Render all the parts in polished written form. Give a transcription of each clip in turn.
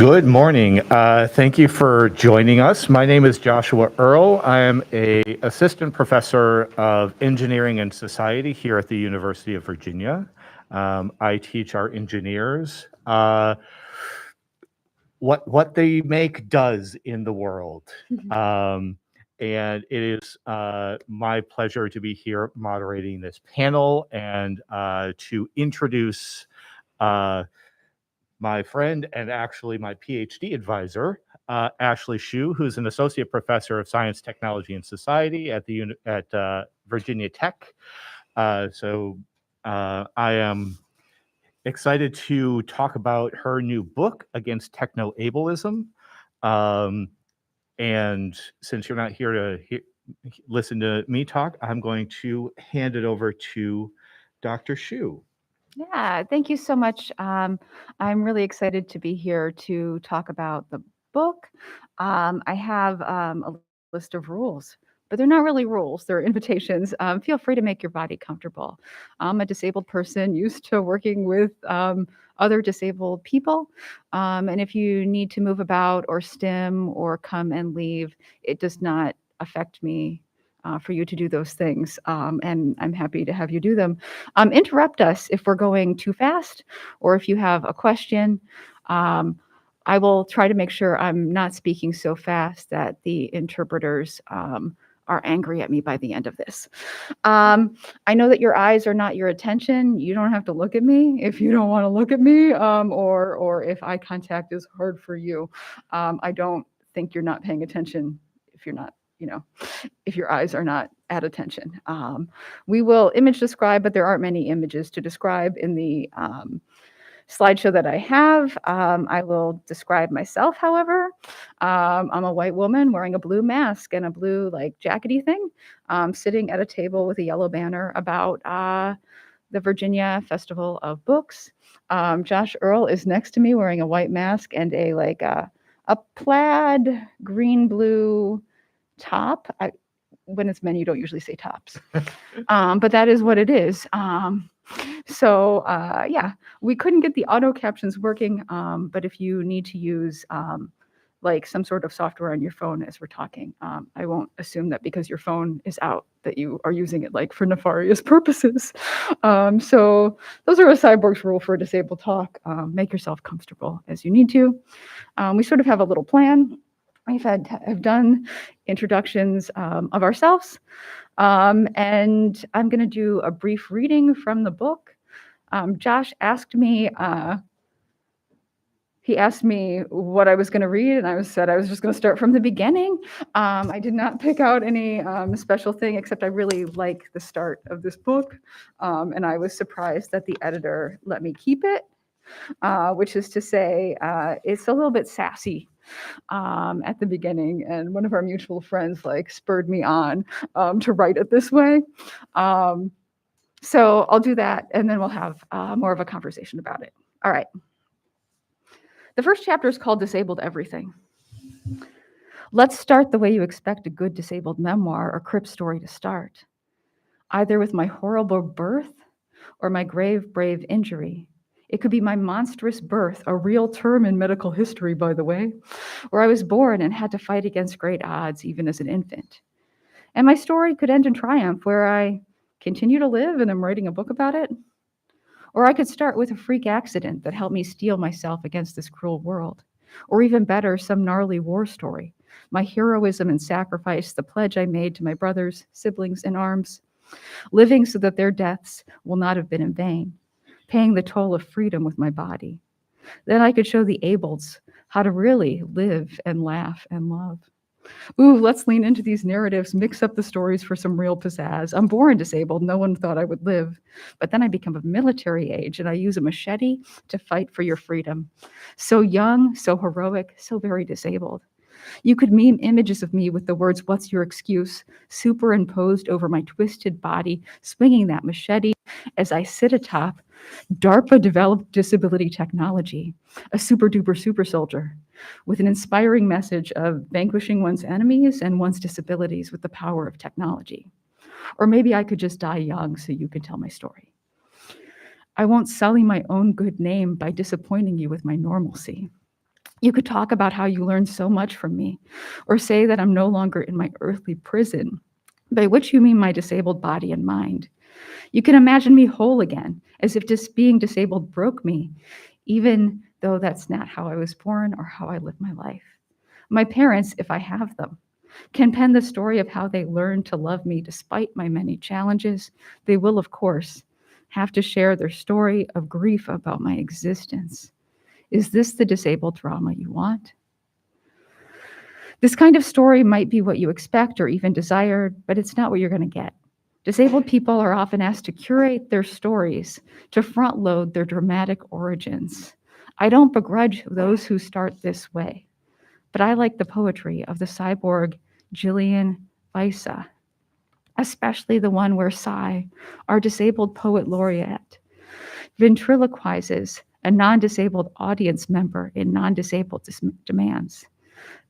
Good morning. Thank you for joining us. My name is Joshua Earl. I am an assistant professor of engineering and society here at the University of Virginia. I teach our engineers what they make does in the world. And it is my pleasure to be here moderating this panel and to introduce my friend and actually my PhD advisor, Ashley Shew, who's an associate professor of science, technology, and society at Virginia Tech. So I am excited to talk about her new book, Against Technoableism. And since you're not here to listen to me talk, I'm going to hand it over to Dr. Shew. Yeah, thank you so much. I'm really excited to be here to talk about the book. I have a list of rules, but they're not really rules, they're invitations. Feel free to make your body comfortable. I'm a disabled person used to working with other disabled people. And if you need to move about or stim or come and leave, it does not affect me. For you to do those things, and I'm happy to have you do them. Interrupt us if we're going too fast or if you have a question. I will try to make sure I'm not speaking so fast that the interpreters are angry at me by the end of this. I know that your eyes are not your attention. You don't have to look at me if you don't want to look at me, or if eye contact is hard for you. I don't think you're not paying attention if you're not, if your eyes are not at attention. We will image describe, but there aren't many images to describe in the slideshow that I have. I will describe myself, however. I'm a white woman wearing a blue mask and a blue jackety thing, sitting at a table with a yellow banner about the Virginia Festival of Books. Josh Earl is next to me wearing a white mask and a plaid green-blue top. When it's men, you don't usually say tops, but that is what it is. Yeah, we couldn't get the auto captions working, but if you need to use some sort of software on your phone as we're talking, I won't assume that because your phone is out that you are using it for nefarious purposes. So those are a cyborg's rule for a disabled talk. Make yourself comfortable as you need to. We sort of have a little plan. I've done introductions of ourselves, and I'm going to do a brief reading from the book. Josh asked me, he asked me what I was going to read, and I said I was just going to start from the beginning. I did not pick out any special thing, except I really like the start of this book, and I was surprised that the editor let me keep it, which is to say it's a little bit sassy at the beginning, and one of our mutual friends spurred me on to write it this way. So I'll do that, and then we'll have more of a conversation about it. All right. The first chapter is called Disabled Everything. Let's start the way you expect a good disabled memoir or crip story to start, either with my horrible birth or my grave, brave injury. It could be my monstrous birth, a real term in medical history, by the way, where I was born and had to fight against great odds, even as an infant. And my story could end in triumph, where I continue to live and am writing a book about it. Or I could start with a freak accident that helped me steel myself against this cruel world. Or even better, some gnarly war story, my heroism and sacrifice, the pledge I made to my brothers, siblings in arms, living so that their deaths will not have been in vain, paying the toll of freedom with my body. Then I could show the ableds how to really live and laugh and love. Ooh, let's lean into these narratives, mix up the stories for some real pizzazz. I'm born disabled. No one thought I would live. But then I become of military age and I use a machete to fight for your freedom. So young, so heroic, so very disabled. You could meme images of me with the words, "What's your excuse?" superimposed over my twisted body, swinging that machete as I sit atop DARPA-developed disability technology, a super-duper super soldier, with an inspiring message of vanquishing one's enemies and one's disabilities with the power of technology. Or maybe I could just die young so you can tell my story. I won't sully my own good name by disappointing you with my normalcy. You could talk about how you learned so much from me, or say that I'm no longer in my earthly prison, by which you mean my disabled body and mind. You can imagine me whole again, as if just being disabled broke me, even though that's not how I was born or how I live my life. My parents, if I have them, can pen the story of how they learned to love me despite my many challenges. They will, of course, have to share their story of grief about my existence. Is this the disabled drama you want? This kind of story might be what you expect or even desired, but it's not what you're going to get. Disabled people are often asked to curate their stories, to front load their dramatic origins. I don't begrudge those who start this way, but I like the poetry of the cyborg Gillian Visa, especially the one where Cy, our disabled poet laureate, ventriloquizes a non-disabled audience member in non-disabled demands.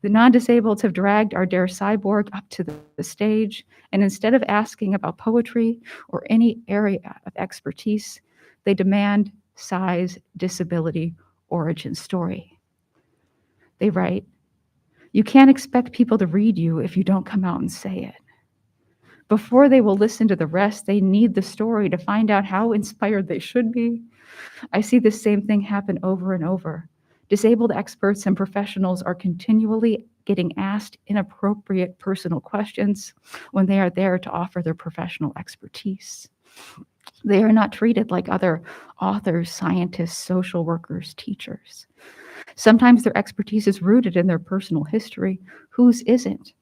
The non-disableds have dragged our dare cyborg up to the stage, and instead of asking about poetry or any area of expertise, they demand Cy's disability origin story. They write, "You can't expect people to read you if you don't come out and say it. Before they will listen to the rest, they need the story to find out how inspired they should be." I see the same thing happen over and over. Disabled experts and professionals are continually getting asked inappropriate personal questions when they are there to offer their professional expertise. They are not treated like other authors, scientists, social workers, teachers. Sometimes their expertise is rooted in their personal history. Whose isn't?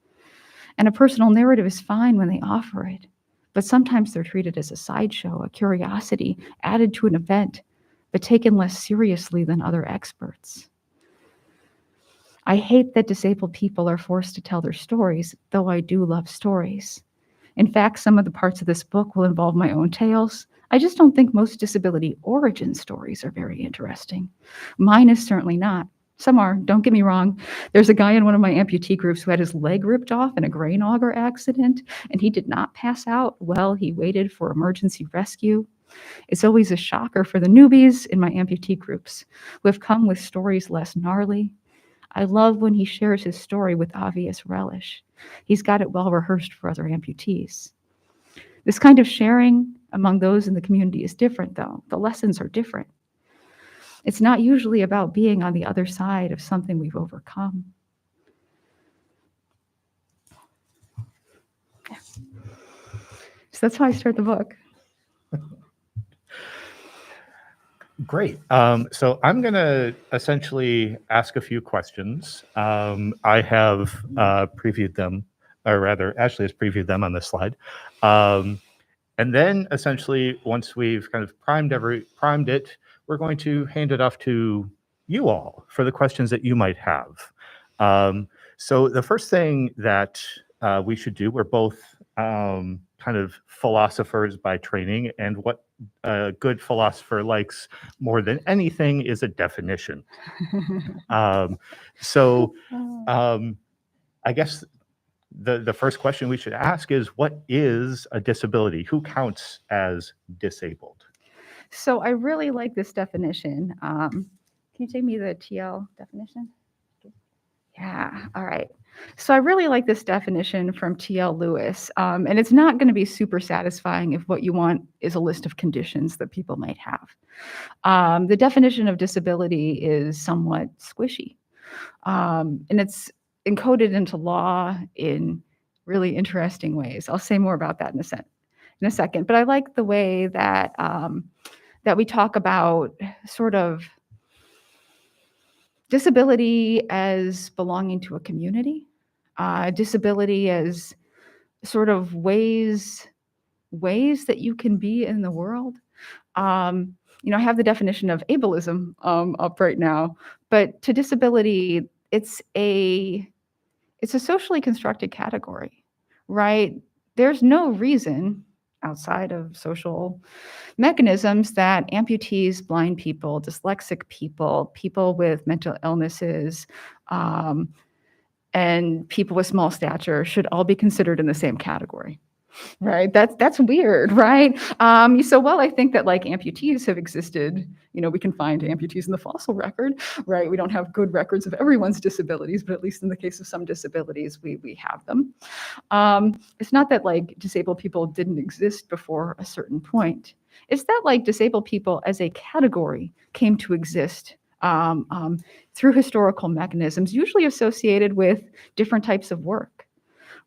And a personal narrative is fine when they offer it. But sometimes they're treated as a sideshow, a curiosity added to an event, but taken less seriously than other experts. I hate that disabled people are forced to tell their stories, though I do love stories. In fact, some of the parts of this book will involve my own tales. I just don't think most disability origin stories are very interesting. Mine is certainly not. Some are, don't get me wrong. There's a guy in one of my amputee groups who had his leg ripped off in a grain auger accident, and he did not pass out while he waited for emergency rescue. It's always a shocker for the newbies in my amputee groups who have come with stories less gnarly. I love when he shares his story with obvious relish. He's got it well rehearsed for other amputees. This kind of sharing among those in the community is different, though. The lessons are different. It's not usually about being on the other side of something we've overcome. Yeah. So that's how I start the book. Great. So I'm going to essentially ask a few questions. I have previewed them, or rather, Ashley has previewed them on this slide. And then essentially, once we've kind of primed it, we're going to hand it off to you all for the questions that you might have. So the first thing that we should do, we're both kind of philosophers by training, and what a good philosopher likes more than anything is a definition. I guess the first question we should ask is, what is a disability? Who counts as disabled? So I really like this definition. Can you take me the TL definition? Yeah, all right. So I really like this definition from T.L. Lewis, and it's not going to be super satisfying if what you want is a list of conditions that people might have. The definition of disability is somewhat squishy, and it's encoded into law in really interesting ways. I'll say more about that in a second. But I like the way that that we talk about sort of disability as belonging to a community, disability as sort of ways that you can be in the world. I have the definition of ableism up right now, but to disability, it's a socially constructed category, right? There's no reason outside of social mechanisms that amputees, blind people, dyslexic people, people with mental illnesses, and people with small stature should all be considered in the same category. right? That's weird, right? So while I think that like amputees have existed, we can find amputees in the fossil record, right? We don't have good records of everyone's disabilities, but at least in the case of some disabilities, we have them. It's not that like disabled people didn't exist before a certain point. It's that like disabled people as a category came to exist through historical mechanisms, usually associated with different types of work,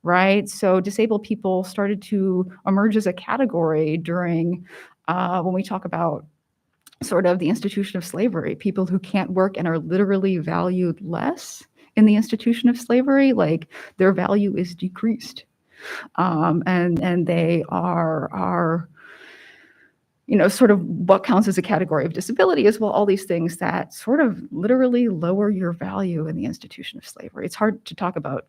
right? So disabled people started to emerge as a category during when we talk about sort of the institution of slavery, people who can't work and are literally valued less in the institution of slavery, like their value is decreased. And they are sort of what counts as a category of disability as well, all these things that sort of literally lower your value in the institution of slavery. It's hard to talk about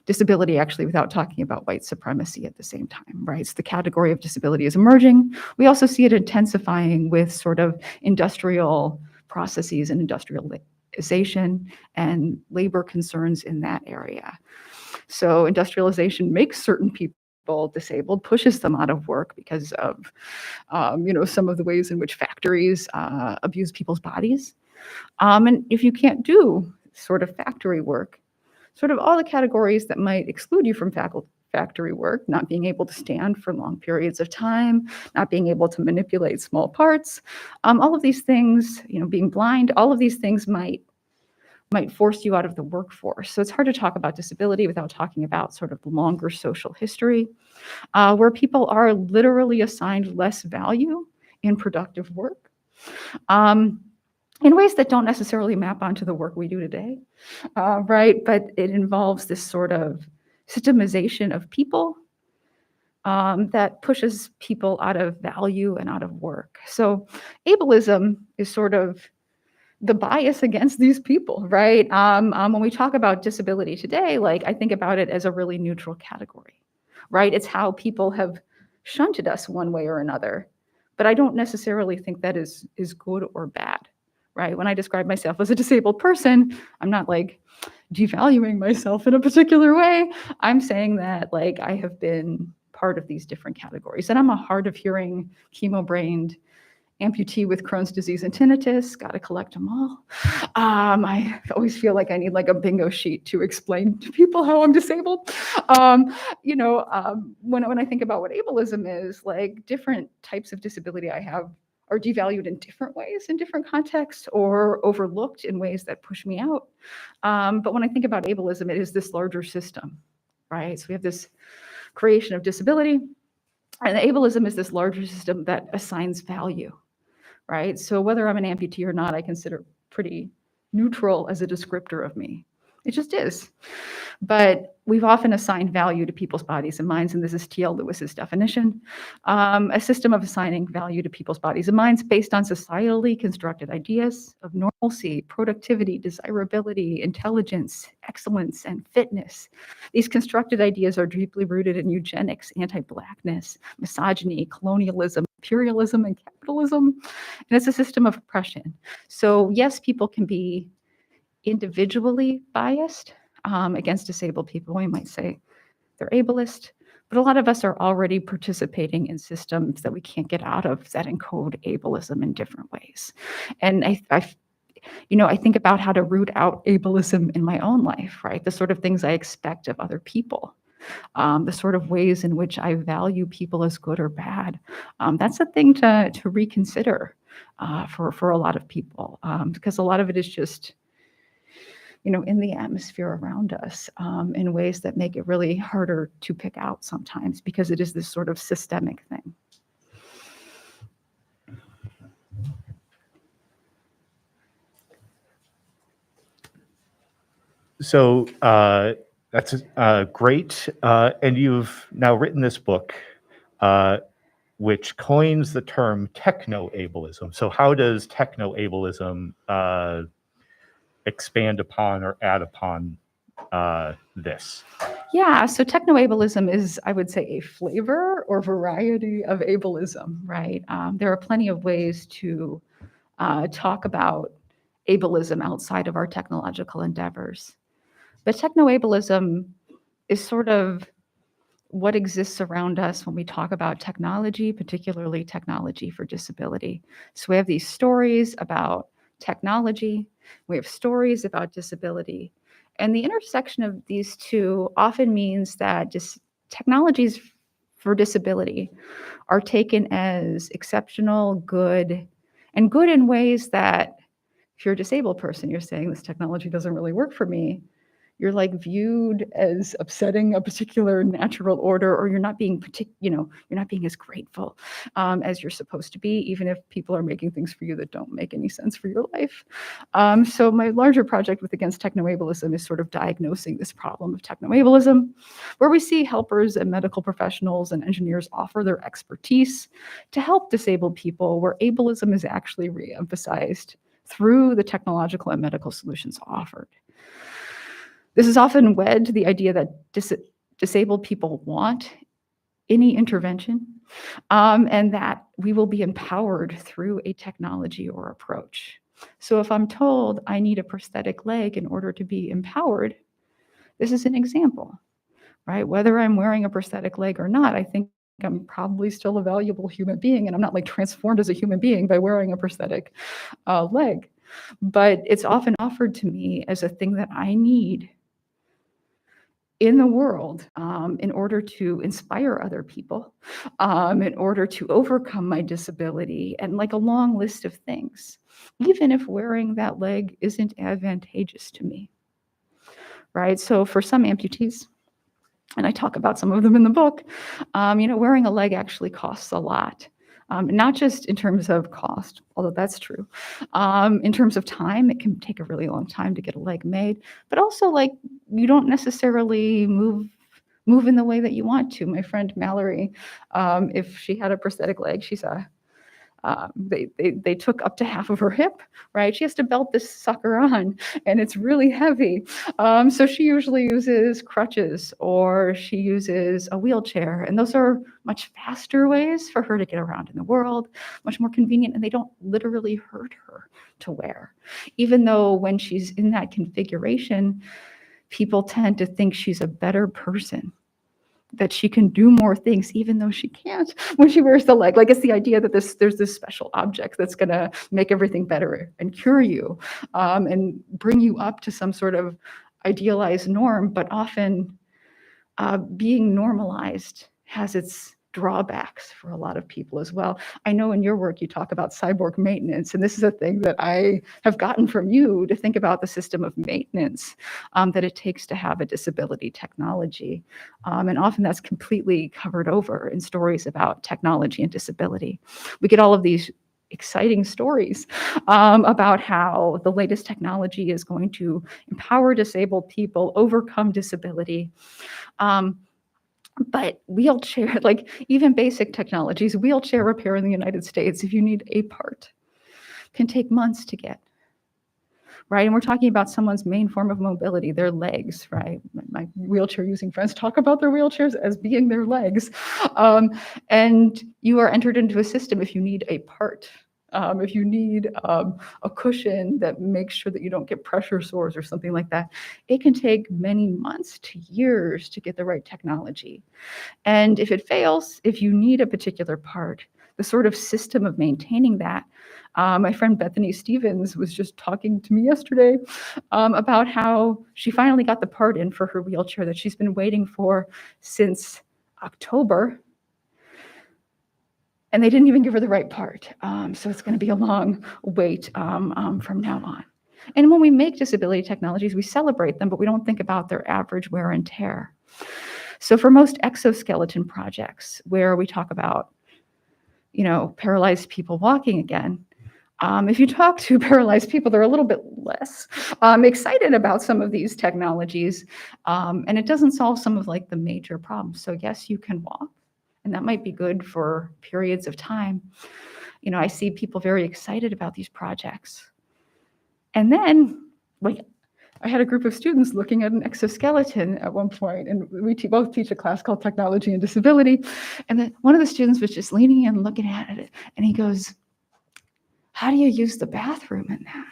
disability actually without talking about white supremacy at the same time, right? So the category of disability is emerging. We also see it intensifying with sort of industrial processes and industrialization and labor concerns in that area. So industrialization makes certain people disabled, pushes them out of work because of some of the ways in which factories abuse people's bodies. And if you can't do sort of factory work, sort of all the categories that might exclude you from factory work, not being able to stand for long periods of time, not being able to manipulate small parts, all of these things, being blind, all of these things might force you out of the workforce. So it's hard to talk about disability without talking about sort of the longer social history, where people are literally assigned less value in productive work. In ways that don't necessarily map onto the work we do today, right? But it involves this sort of systemization of people that pushes people out of value and out of work. So ableism is sort of the bias against these people, right? When we talk about disability today, like I think about it as a really neutral category, right? It's how people have shunted us one way or another, but I don't necessarily think that is good or bad, right? When I describe myself as a disabled person, I'm not like devaluing myself in a particular way. I'm saying that like I have been part of these different categories, and I'm a hard of hearing, chemo-brained amputee with Crohn's disease and tinnitus, got to collect them all. I always feel like I need like a bingo sheet to explain to people how I'm disabled. When I think about what ableism is, like different types of disability I have are devalued in different ways, in different contexts, or overlooked in ways that push me out. But when I think about ableism, it is this larger system, right? So we have this creation of disability, and ableism is this larger system that assigns value, right? So whether I'm an amputee or not, I consider pretty neutral as a descriptor of me. It just is. But we've often assigned value to people's bodies and minds, and this is T.L. Lewis's definition, a system of assigning value to people's bodies and minds based on societally constructed ideas of normalcy, productivity, desirability, intelligence, excellence, and fitness. These constructed ideas are deeply rooted in eugenics, anti-Blackness, misogyny, colonialism, imperialism, and capitalism, and it's a system of oppression. So yes, people can be individually biased against disabled people. We might say they're ableist, but a lot of us are already participating in systems that we can't get out of that encode ableism in different ways. And I think about how to root out ableism in my own life, right? The sort of things I expect of other people. The sort of ways in which I value people as good or bad. That's a thing to reconsider for a lot of people, because a lot of it is just in the atmosphere around us in ways that make it really harder to pick out sometimes because it is this sort of systemic thing. So that's great. And you've now written this book, which coins the term technoableism. So how does technoableism expand upon or add upon this? Yeah, so technoableism is, I would say, a flavor or variety of ableism, right? There are plenty of ways to talk about ableism outside of our technological endeavors. But technoableism is sort of what exists around us when we talk about technology, particularly technology for disability. So we have these stories about technology, we have stories about disability, and the intersection of these two often means that technologies for disability are taken as exceptional, good, and good in ways that if you're a disabled person, you're saying this technology doesn't really work for me, you're like viewed as upsetting a particular natural order, or you're not being you're not being as grateful as you're supposed to be, even if people are making things for you that don't make any sense for your life. So my larger project with Against Technoableism is sort of diagnosing this problem of technoableism, where we see helpers and medical professionals and engineers offer their expertise to help disabled people, where ableism is actually re-emphasized through the technological and medical solutions offered. This is often wed to the idea that disabled people want any intervention, and that we will be empowered through a technology or approach. So if I'm told I need a prosthetic leg in order to be empowered, this is an example, right? Whether I'm wearing a prosthetic leg or not, I think I'm probably still a valuable human being, and I'm not like transformed as a human being by wearing a prosthetic leg. But it's often offered to me as a thing that I need in the world in order to inspire other people, in order to overcome my disability, and like a long list of things, even if wearing that leg isn't advantageous to me, right? So for some amputees, and I talk about some of them in the book, wearing a leg actually costs a lot. Not just in terms of cost, although that's true. In terms of time, it can take a really long time to get a leg made, but also like you don't necessarily move in the way that you want to. My friend Mallory, if she had a prosthetic leg, they took up to half of her hip, right? She has to belt this sucker on, and it's really heavy. So she usually uses crutches, or she uses a wheelchair, and those are much faster ways for her to get around in the world, much more convenient, and they don't literally hurt her to wear. Even though when she's in that configuration, people tend to think she's a better person, that she can do more things even though she can't when she wears the leg. Like, it's the idea that there's this special object that's gonna make everything better and cure you, and bring you up to some sort of idealized norm, but often being normalized has its drawbacks for a lot of people as well. I know in your work you talk about cyborg maintenance, and this is a thing that I have gotten from you, to think about the system of maintenance that it takes to have a disability technology. And often that's completely covered over in stories about technology and disability. We get all of these exciting stories about how the latest technology is going to empower disabled people, overcome disability. But wheelchair, like even basic technologies, wheelchair repair in the United States, if you need a part, can take months to get, right? And we're talking about someone's main form of mobility, their legs, right? My wheelchair using friends talk about their wheelchairs as being their legs. And you are entered into a system if you need a part. If you need a cushion that makes sure that you don't get pressure sores or something like that, it can take many months to years to get the right technology. And if it fails, if you need a particular part, the sort of system of maintaining that, my friend Bethany Stevens was just talking to me yesterday about how she finally got the part in for her wheelchair that she's been waiting for since October. And they didn't even give her the right part. So it's going to be a long wait from now on. And when we make disability technologies, we celebrate them, but we don't think about their average wear and tear. So for most exoskeleton projects where we talk about, paralyzed people walking again, if you talk to paralyzed people, they're a little bit less excited about some of these technologies, and it doesn't solve some of like the major problems. So yes, you can walk, and that might be good for periods of time. I see people very excited about these projects. And then, I had a group of students looking at an exoskeleton at one point, and we both teach a class called Technology and Disability. And then one of the students was just leaning in, looking at it, and he goes, "How do you use the bathroom in that?"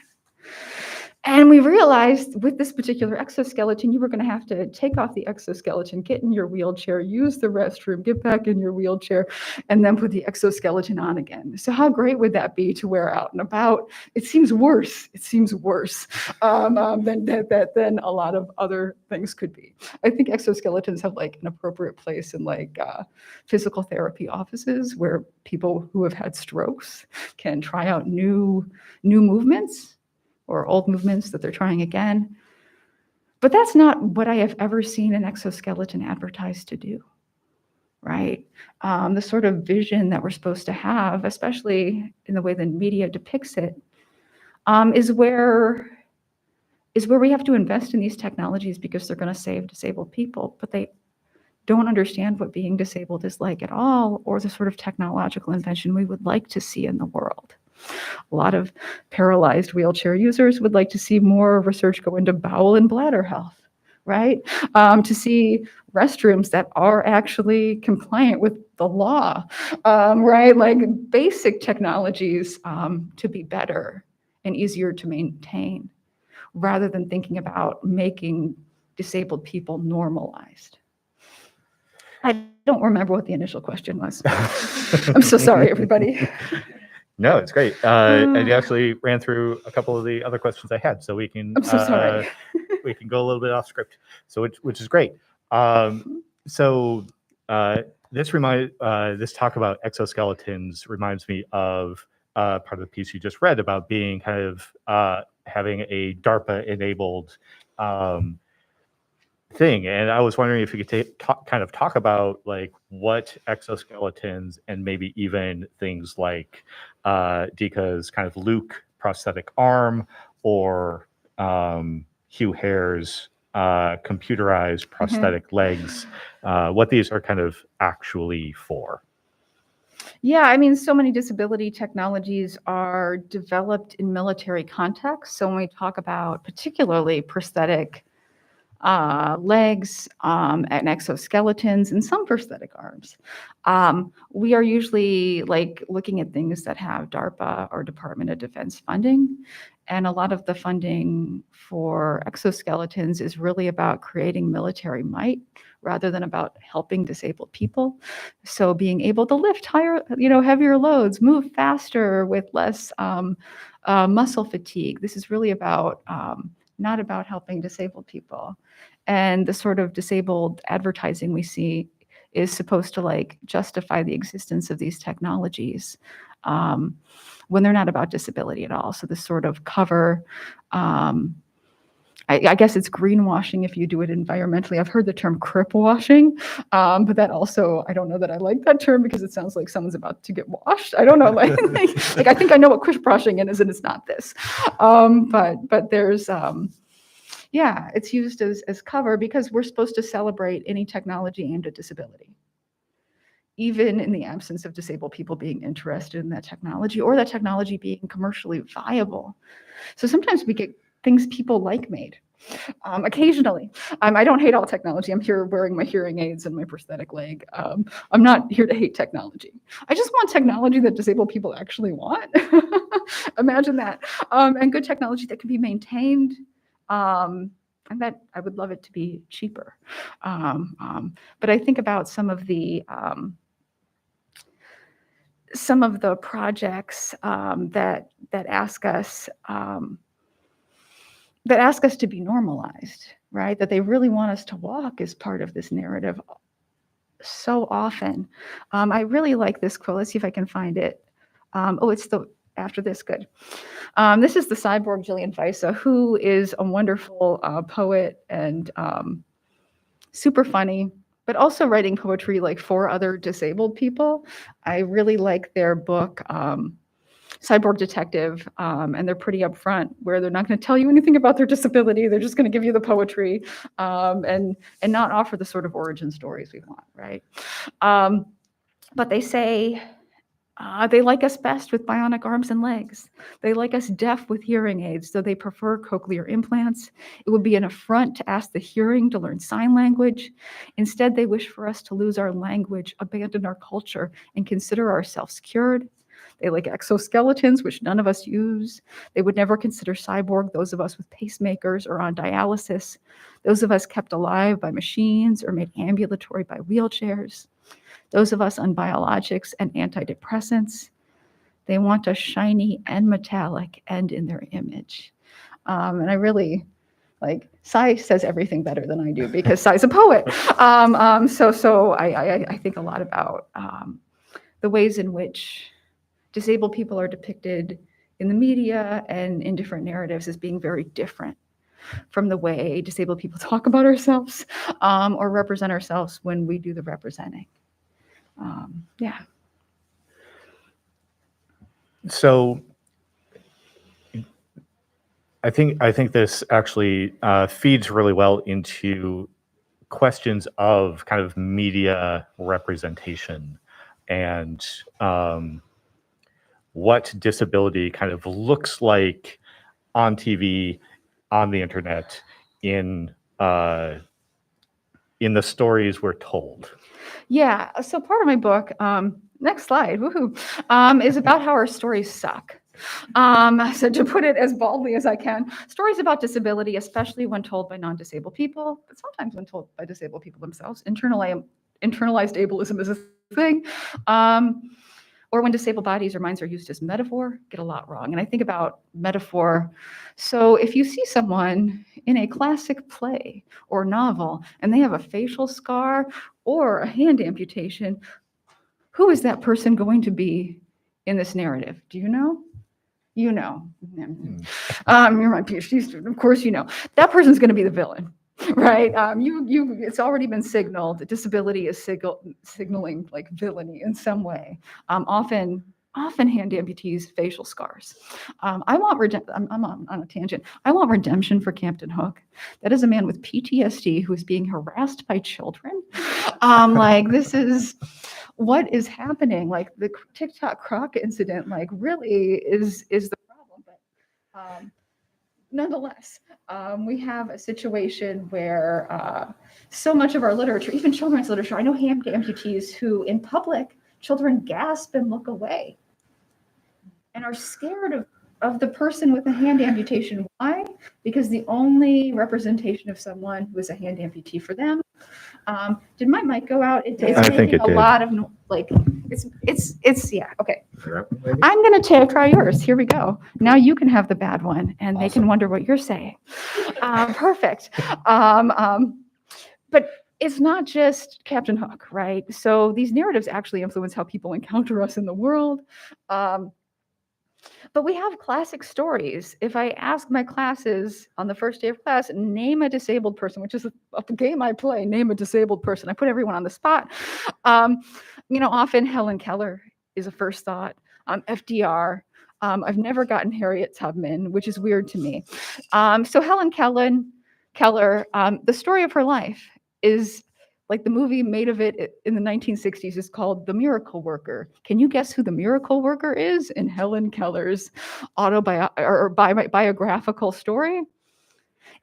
And we realized with this particular exoskeleton, you were going to have to take off the exoskeleton, get in your wheelchair, use the restroom, get back in your wheelchair, and then put the exoskeleton on again. So how great would that be to wear out and about? It seems worse. It seems worse than a lot of other things could be. I think exoskeletons have like an appropriate place in like physical therapy offices where people who have had strokes can try out new movements or old movements that they're trying again. But that's not what I have ever seen an exoskeleton advertised to do, right? The sort of vision that we're supposed to have, especially in the way the media depicts it, is where we have to invest in these technologies because they're going to save disabled people, but they don't understand what being disabled is like at all, or the sort of technological invention we would like to see in the world. A lot of paralyzed wheelchair users would like to see more research go into bowel and bladder health, right? To see restrooms that are actually compliant with the law, right? Like basic technologies to be better and easier to maintain, rather than thinking about making disabled people normalized. I don't remember what the initial question was. I'm so sorry, everybody. No, it's great. And you actually ran through a couple of the other questions I had, so we can. I'm so sorry. We can go a little bit off script, so which is great. So this talk about exoskeletons reminds me of part of the piece you just read about being kind of having a DARPA-enabled thing, and I was wondering if you could kind of talk about like what exoskeletons and maybe even things like Dika's kind of Luke prosthetic arm or Hugh Hare's computerized prosthetic legs, what these are kind of actually for. Yeah, I mean, so many disability technologies are developed in military contexts. So when we talk about particularly prosthetic legs and exoskeletons and some prosthetic arms, we are usually like looking at things that have DARPA or Department of Defense funding. And a lot of the funding for exoskeletons is really about creating military might rather than about helping disabled people. So being able to lift higher, heavier loads, move faster with less muscle fatigue. This is really about not about helping disabled people. And the sort of disabled advertising we see is supposed to like justify the existence of these technologies when they're not about disability at all. So this sort of cover, I guess it's greenwashing if you do it environmentally. I've heard the term crip washing, but that also, I don't know that I like that term because it sounds like someone's about to get washed. I don't know, like I think I know what crip washing is, and it's not this. But there's, it's used as cover because we're supposed to celebrate any technology aimed at disability, even in the absence of disabled people being interested in that technology or that technology being commercially viable. So sometimes we get things people like made. Occasionally, I don't hate all technology. I'm here wearing my hearing aids and my prosthetic leg. I'm not here to hate technology. I just want technology that disabled people actually want. Imagine that. And good technology that can be maintained. And that I would love it to be cheaper. But I think about some of the projects that ask us to be normalized, right? That they really want us to walk as part of this narrative so often. I really like this quote. Let's see if I can find it. It's the after this, good. This is the cyborg Jillian Visa, who is a wonderful poet and super funny, but also writing poetry like for other disabled people. I really like their book, Cyborg Detective, and they're pretty upfront where they're not going to tell you anything about their disability. They're just going to give you the poetry and not offer the sort of origin stories we want, right? But they say they like us best with bionic arms and legs. They like us deaf with hearing aids, though they prefer cochlear implants. It would be an affront to ask the hearing to learn sign language. Instead, they wish for us to lose our language, abandon our culture, and consider ourselves cured. They like exoskeletons, which none of us use. They would never consider cyborg those of us with pacemakers or on dialysis, those of us kept alive by machines or made ambulatory by wheelchairs, those of us on biologics and antidepressants. They want us shiny and metallic and in their image. And I really, like, Cy says everything better than I do because Cy's a poet. So I think a lot about the ways in which disabled people are depicted in the media and in different narratives as being very different from the way disabled people talk about ourselves or represent ourselves when we do the representing. Yeah. So I think this actually feeds really well into questions of kind of media representation and what disability kind of looks like on TV, on the internet, in the stories we're told. Yeah. So part of my book, next slide, woohoo, is about how our stories suck. So to put it as baldly as I can, stories about disability, especially when told by non-disabled people, but sometimes when told by disabled people themselves, internalized ableism is a thing, or when disabled bodies or minds are used as metaphor, get a lot wrong. And I think about metaphor. So if you see someone in a classic play or novel and they have a facial scar or a hand amputation, who is that person going to be in this narrative? Do you know? You know. You're my PhD student, of course you know. That person's going to be the villain, right? It's already been signaled that disability is signaling like villainy in some way. Often hand amputees, facial scars. I'm on a tangent. I want redemption for Captain Hook. That is a man with PTSD who is being harassed by children. Like, this is what is happening. Like, the TikTok croc incident, like, really is the problem. But nonetheless, we have a situation where so much of our literature, even children's literature, I know hand amputees who in public, children gasp and look away and are scared of the person with a hand amputation. Why? Because the only representation of someone who is a hand amputee for them. Did my mic go out? It's I think it did. lot of like it's yeah, okay. I'm gonna try yours. Here we go. Now you can have the bad one and They can wonder what you're saying. Perfect. But it's not just Captain Hook, right? So these narratives actually influence how people encounter us in the world. But we have classic stories. If I ask my classes on the first day of class, name a disabled person, which is a game I play, name a disabled person. I put everyone on the spot. Often Helen Keller is a first thought. FDR. I've never gotten Harriet Tubman, which is weird to me. So Helen Keller, the story of her life is like the movie made of it in the 1960s is called The Miracle Worker. Can you guess who the miracle worker is in Helen Keller's biographical story?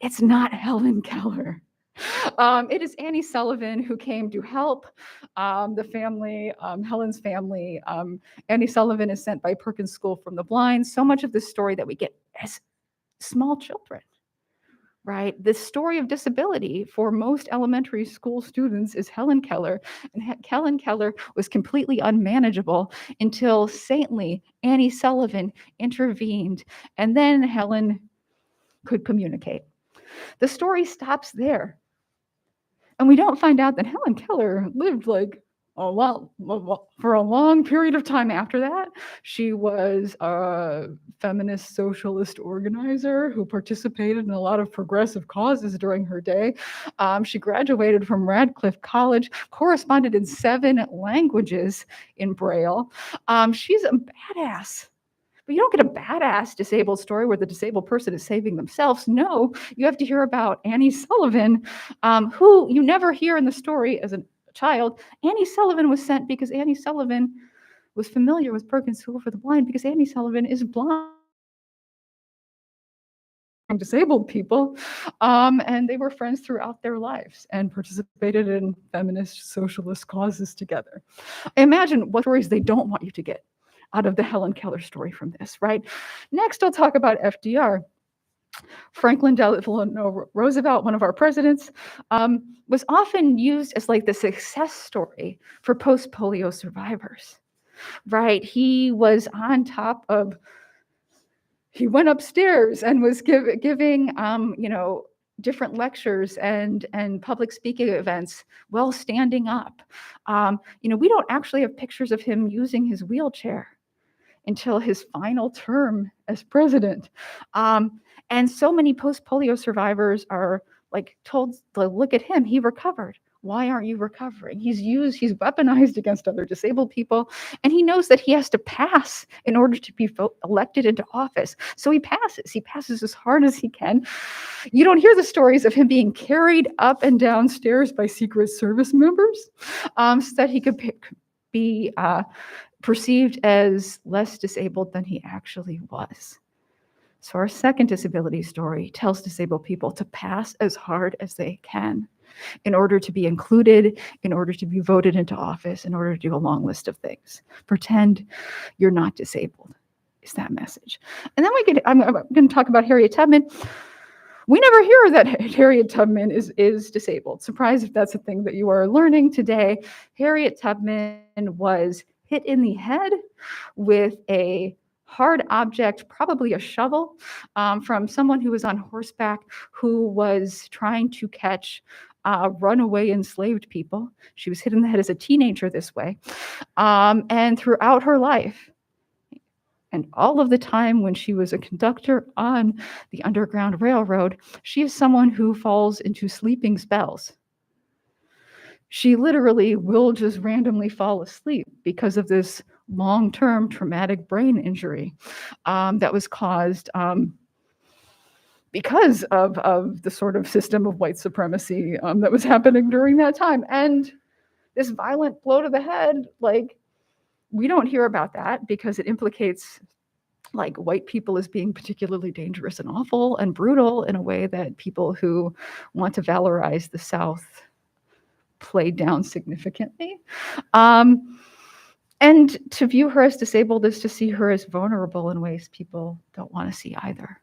It's not Helen Keller. It is Annie Sullivan who came to help the family, Helen's family. Annie Sullivan is sent by Perkins School from the Blind. So much of this story that we get as small children. Right? The story of disability for most elementary school students is Helen Keller, and Helen Keller was completely unmanageable until saintly Annie Sullivan intervened, and then Helen could communicate. The story stops there, and we don't find out that Helen Keller lived like for a long period of time after that. She was a feminist socialist organizer who participated in a lot of progressive causes during her day. She graduated from Radcliffe College, corresponded in 7 languages in Braille. She's a badass. But you don't get a badass disabled story where the disabled person is saving themselves. No, you have to hear about Annie Sullivan, who you never hear in the story as a child. Annie Sullivan was sent because Annie Sullivan was familiar with Perkins School for the Blind because Annie Sullivan is blind. Disabled people, and they were friends throughout their lives and participated in feminist socialist causes together. Imagine what stories they don't want you to get. out of the Helen Keller story from this, right? Next, I'll talk about FDR. Franklin Delano Roosevelt, one of our presidents, was often used as like the success story for post-polio survivors, right? He was on top of, he went upstairs and was giving, different lectures and public speaking events while standing up. We don't actually have pictures of him using his wheelchair until his final term as president. And so many post-polio survivors are like told to look at him, he recovered. Why aren't you recovering? He's weaponized against other disabled people, and he knows that he has to pass in order to be elected into office. So he passes as hard as he can. You don't hear the stories of him being carried up and down stairs by Secret Service members so that he could be perceived as less disabled than he actually was. So our second disability story tells disabled people to pass as hard as they can in order to be included, in order to be voted into office, in order to do a long list of things. Pretend you're not disabled is that message. And then I'm going to talk about Harriet Tubman. We never hear that Harriet Tubman is disabled. Surprised if that's a thing that you are learning today. Harriet Tubman was hit in the head with a hard object, probably a shovel, from someone who was on horseback who was trying to catch runaway enslaved people. She was hit in the head as a teenager this way. And throughout her life, and all of the time when she was a conductor on the Underground Railroad, she is someone who falls into sleeping spells. She literally will just randomly fall asleep because of this long-term traumatic brain injury that was caused because of the sort of system of white supremacy that was happening during that time. And this violent blow to the head, like, we don't hear about that because it implicates like white people as being particularly dangerous and awful and brutal in a way that people who want to valorize the South play down significantly. And to view her as disabled is to see her as vulnerable in ways people don't want to see either.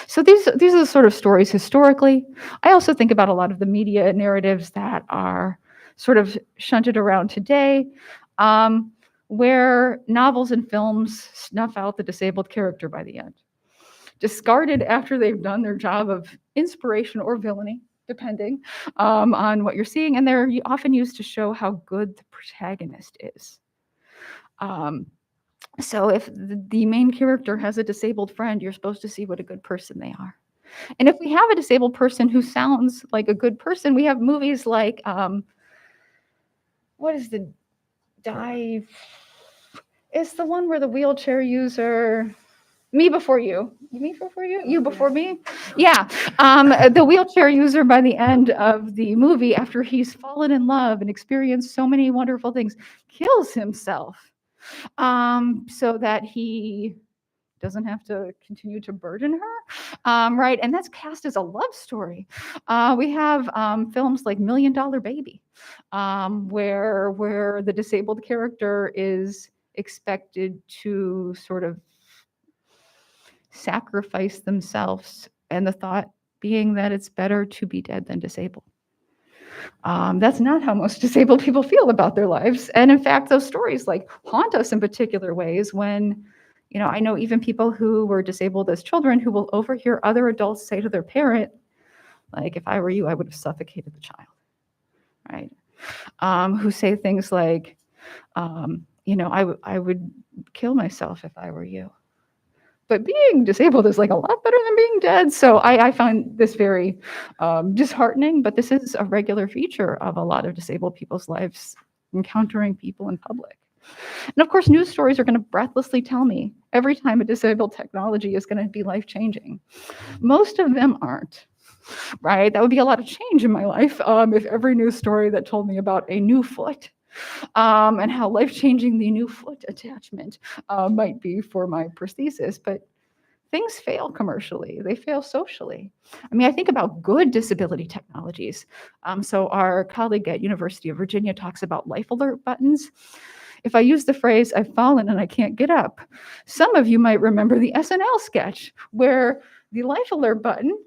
So these are the sort of stories historically. I also think about a lot of the media narratives that are sort of shunted around today, where novels and films snuff out the disabled character by the end, discarded after they've done their job of inspiration or villainy, depending on what you're seeing, and they're often used to show how good the protagonist is. So if the main character has a disabled friend, you're supposed to see what a good person they are. And if we have a disabled person who sounds like a good person, we have movies like, what is the dive? It's the one where the wheelchair user, Me Before You. Me Before You? You Before Me? Yeah. The wheelchair user by the end of the movie, after he's fallen in love and experienced so many wonderful things, kills himself so that he doesn't have to continue to burden her, right? And that's cast as a love story. We have films like $1 Million Baby, where the disabled character is expected to sort of sacrifice themselves, and the thought being that it's better to be dead than disabled. That's not how most disabled people feel about their lives. And in fact, those stories like haunt us in particular ways when, I know even people who were disabled as children who will overhear other adults say to their parent, like, if I were you, I would have suffocated the child, right? Who say things like, I would kill myself if I were you. But being disabled is like a lot better than being dead. So I find this very disheartening, but this is a regular feature of a lot of disabled people's lives, encountering people in public. And of course, news stories are going to breathlessly tell me every time a disabled technology is going to be life-changing. Most of them aren't, right? That would be a lot of change in my life if every news story that told me about a new foot and how life-changing the new foot attachment might be for my prosthesis. But things fail commercially. They fail socially. I mean, I think about good disability technologies. So our colleague at University of Virginia talks about life alert buttons. If I use the phrase, I've fallen and I can't get up, some of you might remember the SNL sketch where the life alert button,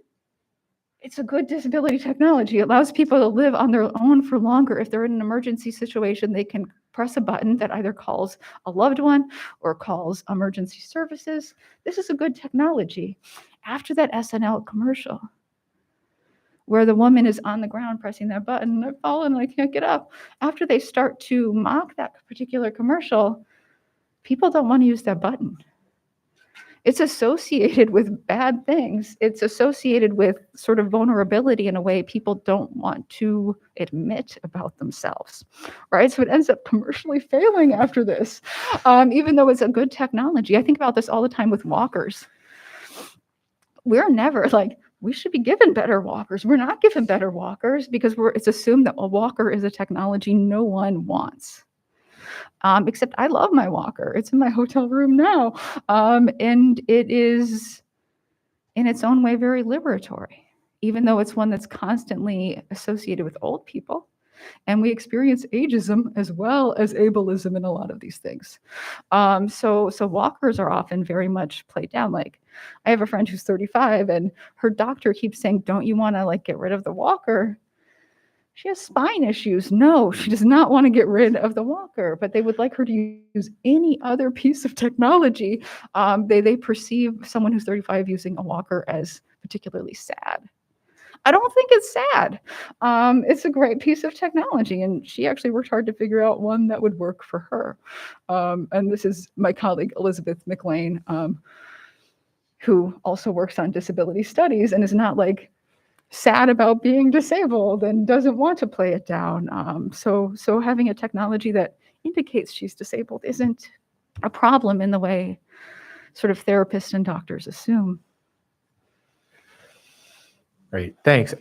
it's a good disability technology. It allows people to live on their own for longer. If they're in an emergency situation, they can press a button that either calls a loved one or calls emergency services. This is a good technology. After that SNL commercial, where the woman is on the ground pressing that button, I've fallen and I can't get up. After they start to mock that particular commercial, people don't want to use that button. It's associated with bad things. It's associated with sort of vulnerability in a way people don't want to admit about themselves, right? So it ends up commercially failing after this, even though it's a good technology. I think about this all the time with walkers. We're never like, we should be given better walkers. We're not given better walkers because it's assumed that a walker is a technology no one wants. Except I love my walker. It's in my hotel room now. And it is, in its own way, very liberatory, even though it's one that's constantly associated with old people. And we experience ageism as well as ableism in a lot of these things. So walkers are often very much played down. Like, I have a friend who's 35 and her doctor keeps saying, don't you want to like get rid of the walker? She has spine issues. No, she does not want to get rid of the walker, but they would like her to use any other piece of technology. They perceive someone who's 35 using a walker as particularly sad. I don't think it's sad. It's a great piece of technology, and she actually worked hard to figure out one that would work for her. And this is my colleague, Elizabeth McLean, who also works on disability studies and is not like sad about being disabled and doesn't want to play it down. So having a technology that indicates she's disabled isn't a problem in the way sort of therapists and doctors assume. Great, thanks.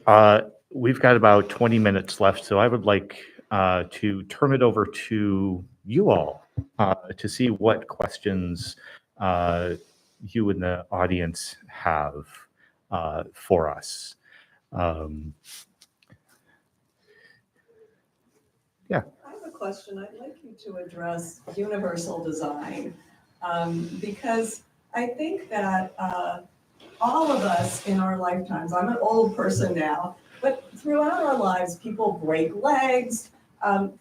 We've got about 20 minutes left, so I would like to turn it over to you all to see what questions you in the audience have for us. Yeah. I have a question. I'd like you to address universal design, because I think that all of us in our lifetimes, I'm an old person now, but throughout our lives, people break legs,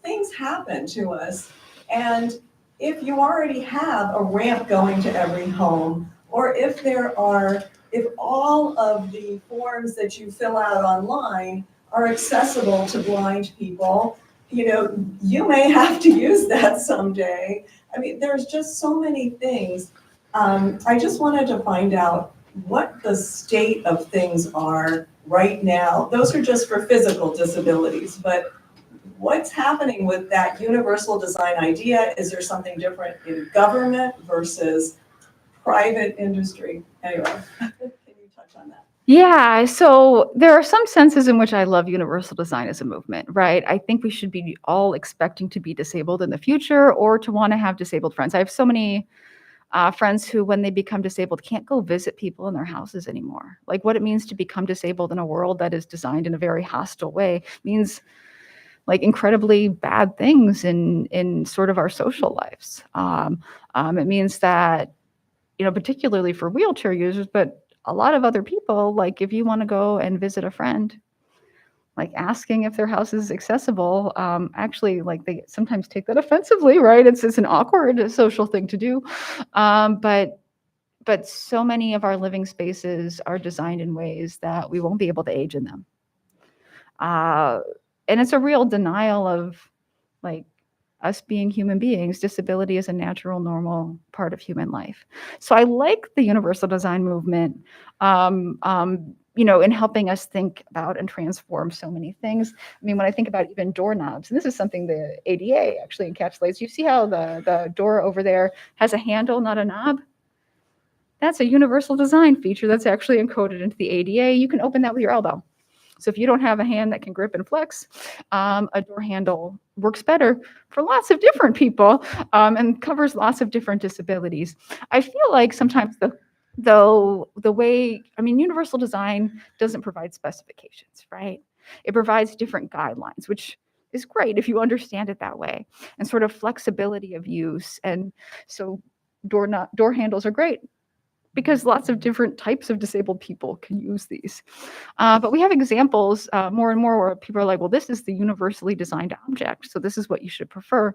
things happen to us. And if you already have a ramp going to every home, or if all of the forms that you fill out online are accessible to blind people, you may have to use that someday. I mean, there's just so many things. I just wanted to find out what the state of things are right now. Those are just for physical disabilities, but what's happening with that universal design idea? Is there something different in government versus private industry? Anyway, can you touch on that? Yeah, so there are some senses in which I love universal design as a movement, right? I think we should be all expecting to be disabled in the future or to want to have disabled friends. I have so many friends who, when they become disabled, can't go visit people in their houses anymore. Like, what it means to become disabled in a world that is designed in a very hostile way means like incredibly bad things in sort of our social lives. It means that, particularly for wheelchair users, but a lot of other people, like if you want to go and visit a friend, like asking if their house is accessible, actually, like they sometimes take that offensively, right? It's an awkward social thing to do. But so many of our living spaces are designed in ways that we won't be able to age in them. And it's a real denial of like us being human beings. Disability is a natural, normal part of human life. So I like the universal design movement, in helping us think about and transform so many things. I mean, when I think about even doorknobs, and this is something the ADA actually encapsulates. You see how the door over there has a handle, not a knob? That's a universal design feature that's actually encoded into the ADA. You can open that with your elbow. So if you don't have a hand that can grip and flex, a door handle works better for lots of different people and covers lots of different disabilities. I feel like sometimes the way, universal design doesn't provide specifications, right? It provides different guidelines, which is great if you understand it that way, and sort of flexibility of use. And so door handles are great because lots of different types of disabled people can use these. But we have examples more and more where people are like, well, this is the universally designed object, so this is what you should prefer.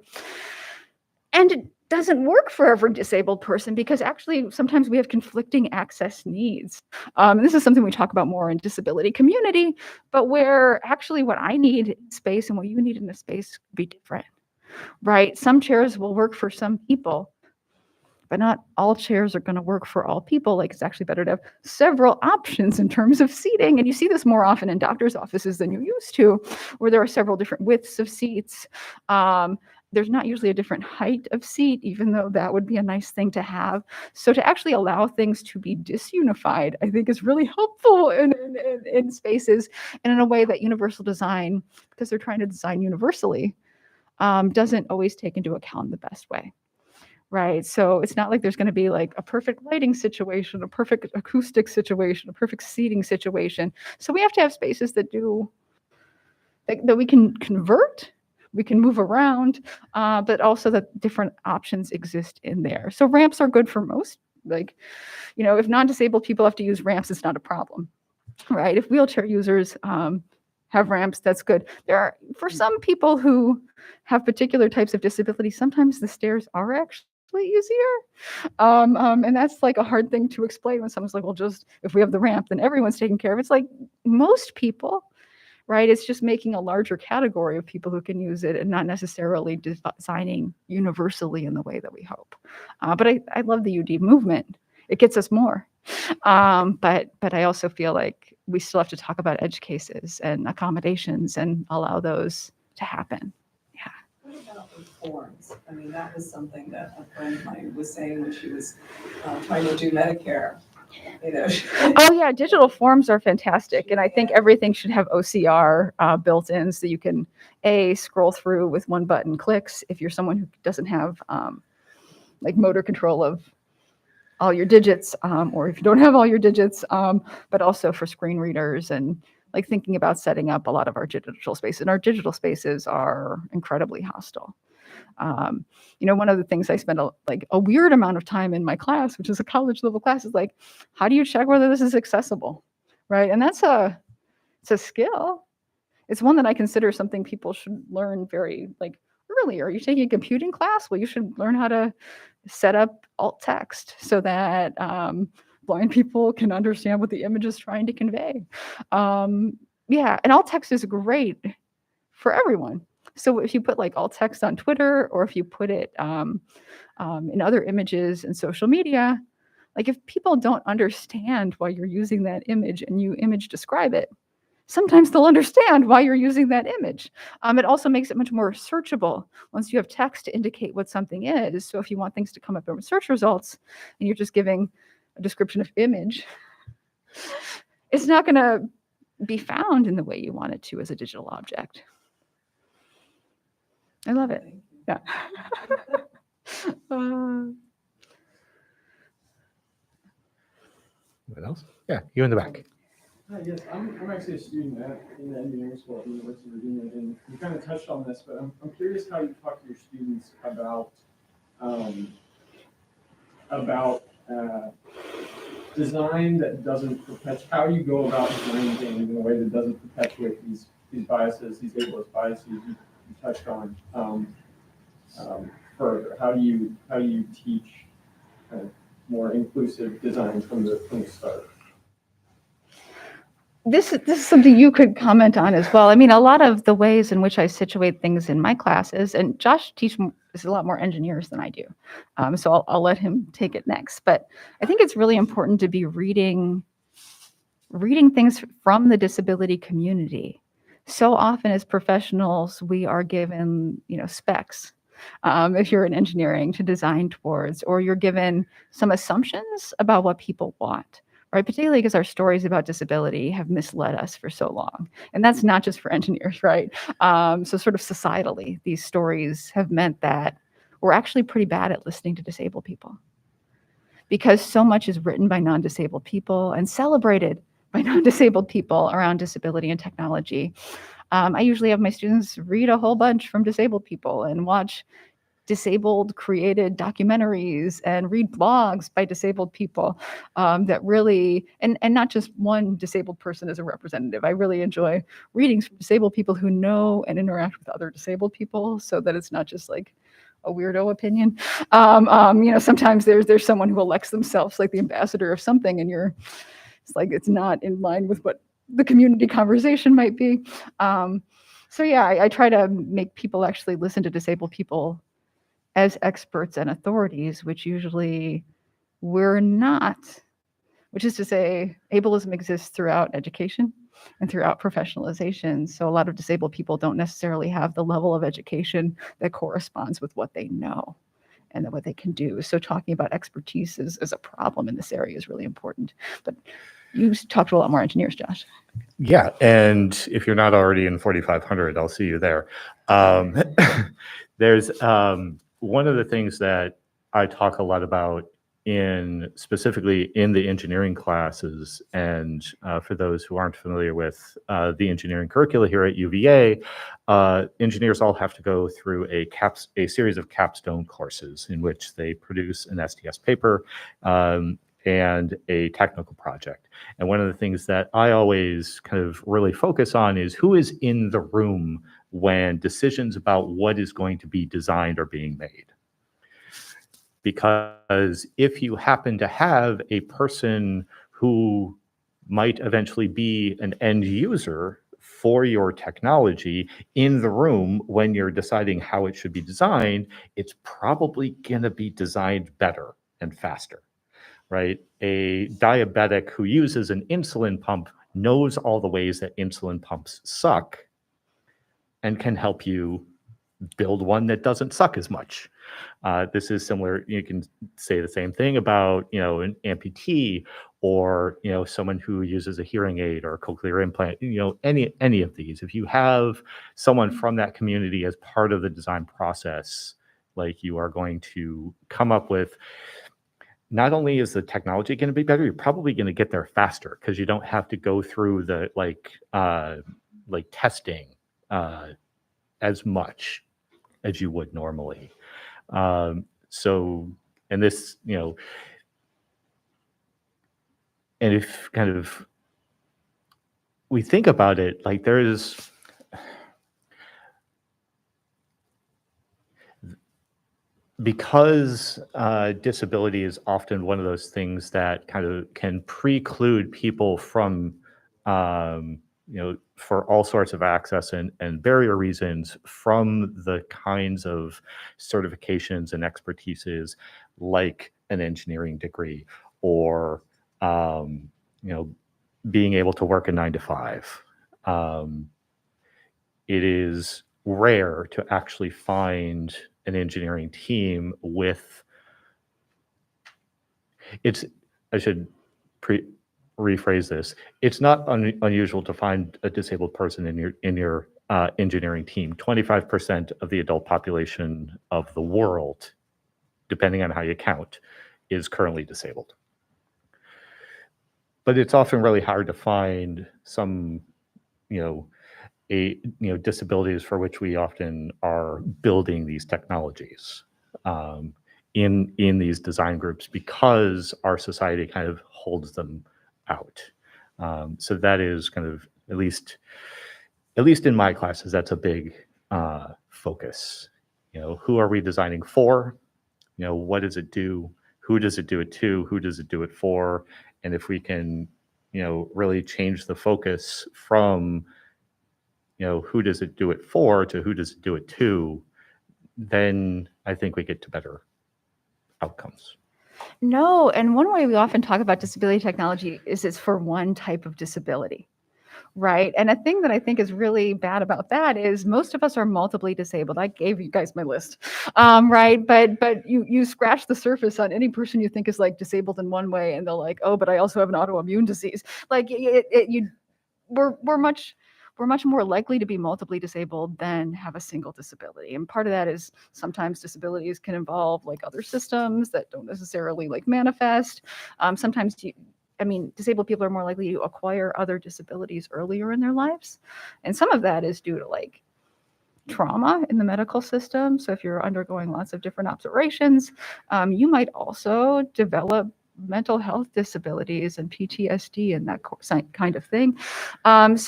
And it doesn't work for every disabled person because actually sometimes we have conflicting access needs. And this is something we talk about more in disability community, but where actually what I need in space and what you need in a space could be different, right? Some chairs will work for some people, but not all chairs are going to work for all people. Like, it's actually better to have several options in terms of seating. And you see this more often in doctors' offices than you used to, where there are several different widths of seats. There's not usually a different height of seat, even though that would be a nice thing to have. So to actually allow things to be disunified, I think is really helpful in spaces, and in a way that universal design, because they're trying to design universally, doesn't always take into account the best way. Right. So it's not like there's going to be like a perfect lighting situation, a perfect acoustic situation, a perfect seating situation. So we have to have spaces that we can convert, we can move around, but also that different options exist in there. So ramps are good for most. Like, if non-disabled people have to use ramps, it's not a problem. Right. If wheelchair users have ramps, that's good. For some people who have particular types of disability, sometimes the stairs are actually easier. And that's like a hard thing to explain when someone's like, well, just if we have the ramp, then everyone's taken care of. It's like most people, right? It's just making a larger category of people who can use it and not necessarily designing universally in the way that we hope. But I love the UD movement. It gets us more. But I also feel like we still have to talk about edge cases and accommodations and allow those to happen. What about the forms? I mean, that was something that a friend of mine was saying when she was trying to do Medicare. Oh yeah, digital forms are fantastic, and I think everything should have OCR built in, so you can scroll through with one button clicks if you're someone who doesn't have like motor control of all your digits, or if you don't have all your digits, but also for screen readers and like thinking about setting up a lot of our digital spaces. And our digital spaces are incredibly hostile. One of the things I spend a weird amount of time in my class, which is a college level class, is like, how do you check whether this is accessible, right? And it's a skill. It's one that I consider something people should learn very early. Are you taking a computing class? Well, you should learn how to set up alt text so that blind people can understand what the image is trying to convey. And alt text is great for everyone. So if you put alt text on Twitter, or if you put it in other images and social media, if people don't understand why you're using that image and you image describe it, sometimes they'll understand why you're using that image. It also makes it much more searchable once you have text to indicate what something is. So if you want things to come up in search results and you're just giving a description of image, it's not going to be found in the way you want it to as a digital object. I love it. Yeah. What else? Yeah, you in the back. Yes, I'm actually a student in the engineering school at the University of Virginia, and you kind of touched on this, but I'm curious how you talk to your students about design that doesn't perpetuate, how you go about designing things in a way that doesn't perpetuate these biases, these ableist biases you touched on further. How do you teach kind of more inclusive design from the start? This is something you could comment on as well. I mean, a lot of the ways in which I situate things in my classes, and Josh is a lot more engineers than I do, so I'll let him take it next. But I think it's really important to be reading things from the disability community. So often as professionals, we are given, specs. If you're in engineering to design towards, or you're given some assumptions about what people want. Right, particularly because our stories about disability have misled us for so long. And that's not just for engineers, right? So sort of societally, these stories have meant that we're actually pretty bad at listening to disabled people. Because so much is written by non-disabled people and celebrated by non-disabled people around disability and technology. I usually have my students read a whole bunch from disabled people and watch disabled created documentaries and read blogs by disabled people that really, and not just one disabled person as a representative. I really enjoy readings from disabled people who know and interact with other disabled people so that it's not just like a weirdo opinion. Sometimes there's someone who elects themselves like the ambassador of something and it's like, it's not in line with what the community conversation might be. So yeah, I try to make people actually listen to disabled people as experts and authorities, which usually we're not, which is to say ableism exists throughout education and throughout professionalization. So a lot of disabled people don't necessarily have the level of education that corresponds with what they know and what they can do. So talking about expertise as a problem in this area is really important. But you talked to a lot more engineers, Josh. Yeah, and if you're not already in 4500, I'll see you there. There's one of the things that I talk a lot about specifically in the engineering classes, and for those who aren't familiar with the engineering curricula here at UVA, engineers all have to go through a series of capstone courses in which they produce an STS paper and a technical project. And one of the things that I always kind of really focus on is who is in the room when decisions about what is going to be designed are being made. Because if you happen to have a person who might eventually be an end user for your technology in the room when you're deciding how it should be designed, it's probably going to be designed better and faster, right? A diabetic who uses an insulin pump knows all the ways that insulin pumps suck and can help you build one that doesn't suck as much. This is similar. You can say the same thing about, an amputee or, someone who uses a hearing aid or a cochlear implant, any of these. If you have someone from that community as part of the design process, like, you are going to come up with, not only is the technology going to be better, you're probably going to get there faster because you don't have to go through the testing as much as you would normally. And this, and if kind of we think about it, like, because disability is often one of those things that kind of can preclude people from, for all sorts of access and barrier reasons from the kinds of certifications and expertises like an engineering degree or, being able to work a 9-to-5. It is rare to actually find an engineering team with I should rephrase this. It's not unusual to find a disabled person in your engineering team. 25% of the adult population of the world, depending on how you count, is currently disabled. But it's often really hard to find some, disabilities for which we often are building these technologies in these design groups because our society kind of holds them out. So that is kind of, at least in my classes, that's a big focus. Who are we designing for? What does it do? Who does it do it to? Who does it do it for? And if we can, really change the focus from, who does it do it for to who does it do it to, then I think we get to better outcomes. No, and one way we often talk about disability technology is it's for one type of disability, right? And a thing that I think is really bad about that is most of us are multiply disabled. I gave you guys my list, right? But you scratch the surface on any person you think is like disabled in one way, and they're like, oh, but I also have an autoimmune disease. Like we're much more likely to be multiply disabled than have a single disability. And part of that is sometimes disabilities can involve like other systems that don't necessarily like manifest. Sometimes disabled people are more likely to acquire other disabilities earlier in their lives. And some of that is due to like trauma in the medical system. So if you're undergoing lots of different operations, you might also develop mental health disabilities and PTSD and that kind of thing. And